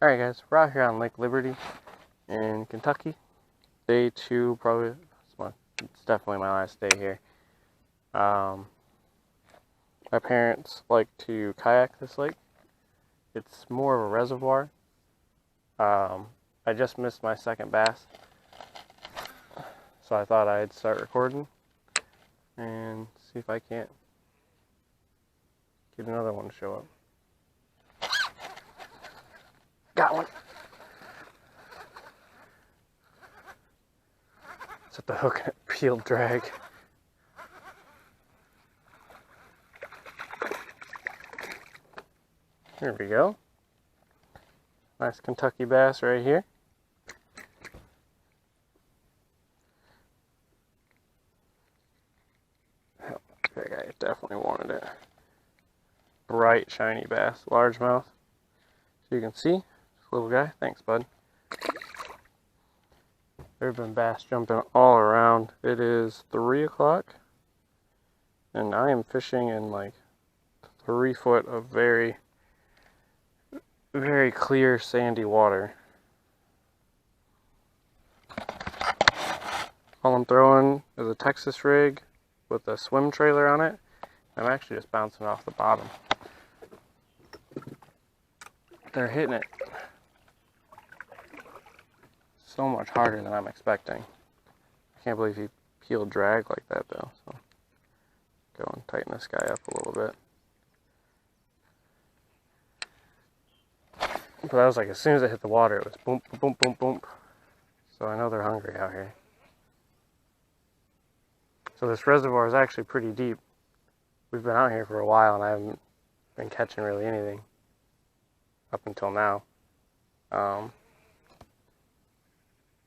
Alright guys, we're out here on Lake Liberty in Kentucky. Day 2, probably, it's definitely my last day here. My parents like to kayak this lake. It's more of a reservoir. I just missed my second bass, so I thought I'd start recording and see if I can't get another one to show up. Got one. Set the hook and peeled drag. There we go. Nice Kentucky bass right here. That guy definitely wanted it. Bright, shiny bass, largemouth. So you can see, little guy. Thanks, bud. There have been bass jumping all around. It is 3 o'clock, and I am fishing in like 3 foot of very, very clear sandy water. All I'm throwing is a Texas rig with a swim trailer on it. I'm actually just bouncing off the bottom. They're hitting it so much harder than I'm expecting. I can't believe he peeled drag like that though. So go and tighten this guy up a little bit. But that was like as soon as it hit the water, it was boom, boom, boom, boom. So I know they're hungry out here. So this reservoir is actually pretty deep. We've been out here for a while and I haven't been catching really anything up until now.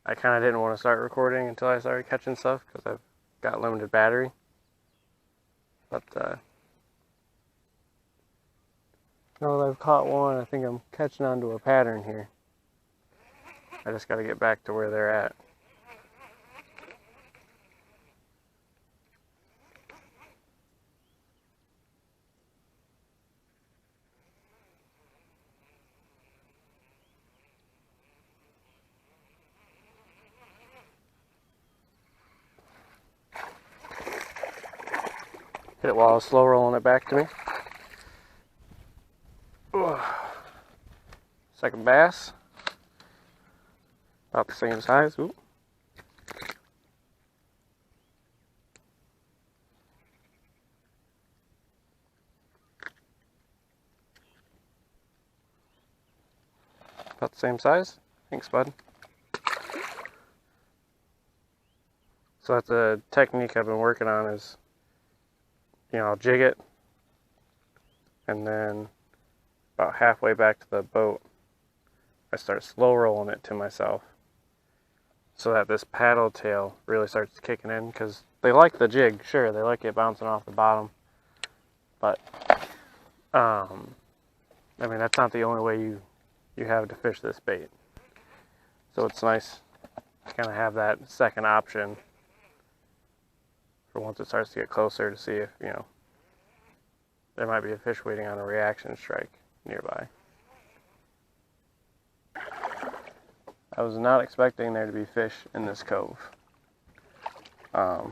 I kind of didn't want to start recording until I started catching stuff because I've got limited battery. But now that I've caught one, I think I'm catching on to a pattern here. I just got to get back to where they're at. Hit it while I was slow rolling it back to me. Ugh. Second bass. About the same size. Ooh. About the same size. Thanks, bud. So that's a technique I've been working on is, you know, I'll jig it, and then about halfway back to the boat, I start slow rolling it to myself so that this paddle tail really starts kicking in, because they like the jig, sure, they like it bouncing off the bottom, but I mean, that's not the only way you have to fish this bait. So it's nice to kind of have that second option for once it starts to get closer to see if, you know, there might be a fish waiting on a reaction strike nearby. I was not expecting there to be fish in this cove. The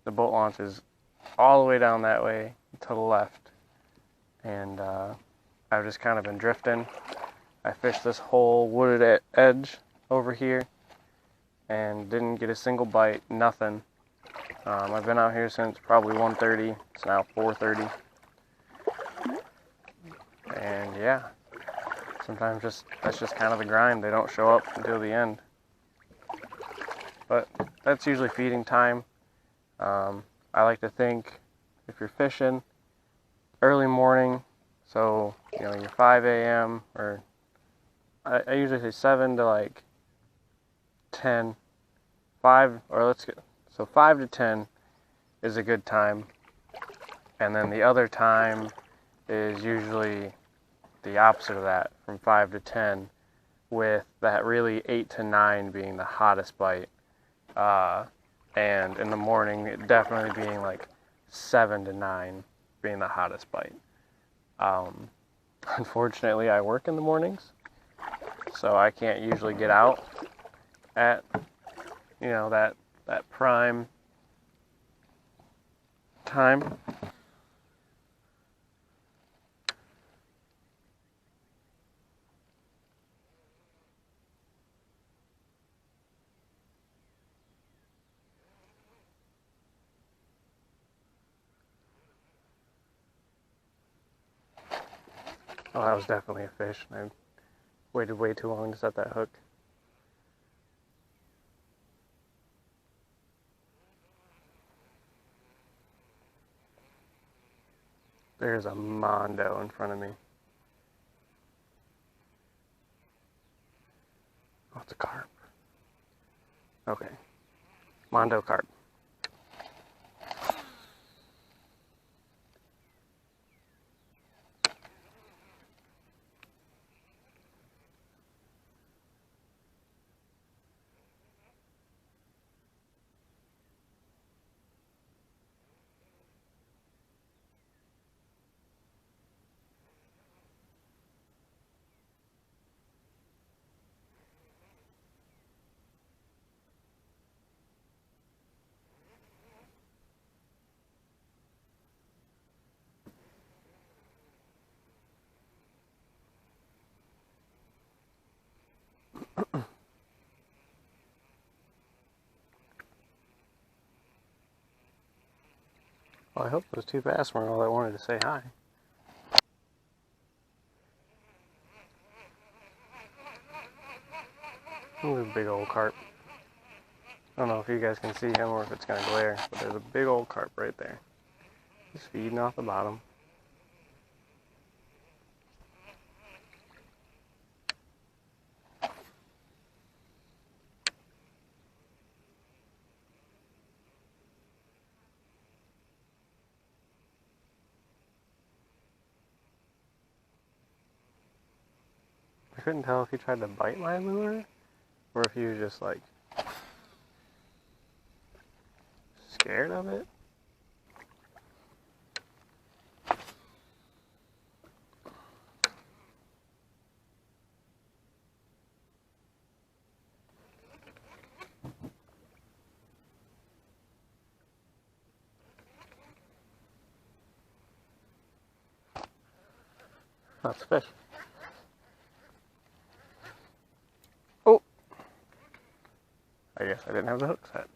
boat launch is all the way down that way to the left, and I've just kind of been drifting. I fished this whole wooded edge over here and didn't get a single bite, nothing. I've been out here since probably 1:30. It's now 4:30. And yeah, sometimes that's just kind of the grind. They don't show up until the end. But that's usually feeding time. I like to think if you're fishing early morning, so you know, you're 5 a.m. or I usually say 7 to like 10. 5 to 10 is a good time, and then the other time is usually the opposite of that, from 5 to 10, with that really 8 to 9 being the hottest bite, and in the morning it definitely being like 7 to 9 being the hottest bite. Unfortunately, I work in the mornings, so I can't usually get out at, you know, that prime time. Oh, that was definitely a fish. I waited way too long to set that hook. There's a mondo in front of me. Oh, it's a carp. Okay. Mondo carp. Well, I hope those two bass weren't all that wanted to say hi. Ooh, a big old carp. I don't know if you guys can see him or if it's going to glare, but there's a big old carp right there. He's feeding off the bottom. I couldn't tell if he tried to bite my lure or if he was just like scared of it. That's a fish. Oh! I guess I didn't have the hook set.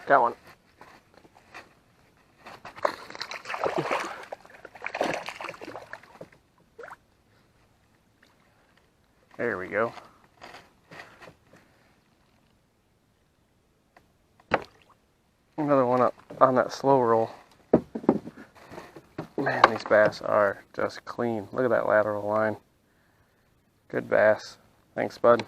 Got one. There we go. Another one up on that slow roll. Man, these bass are just clean. Look at that lateral line. Good bass. Thanks, bud.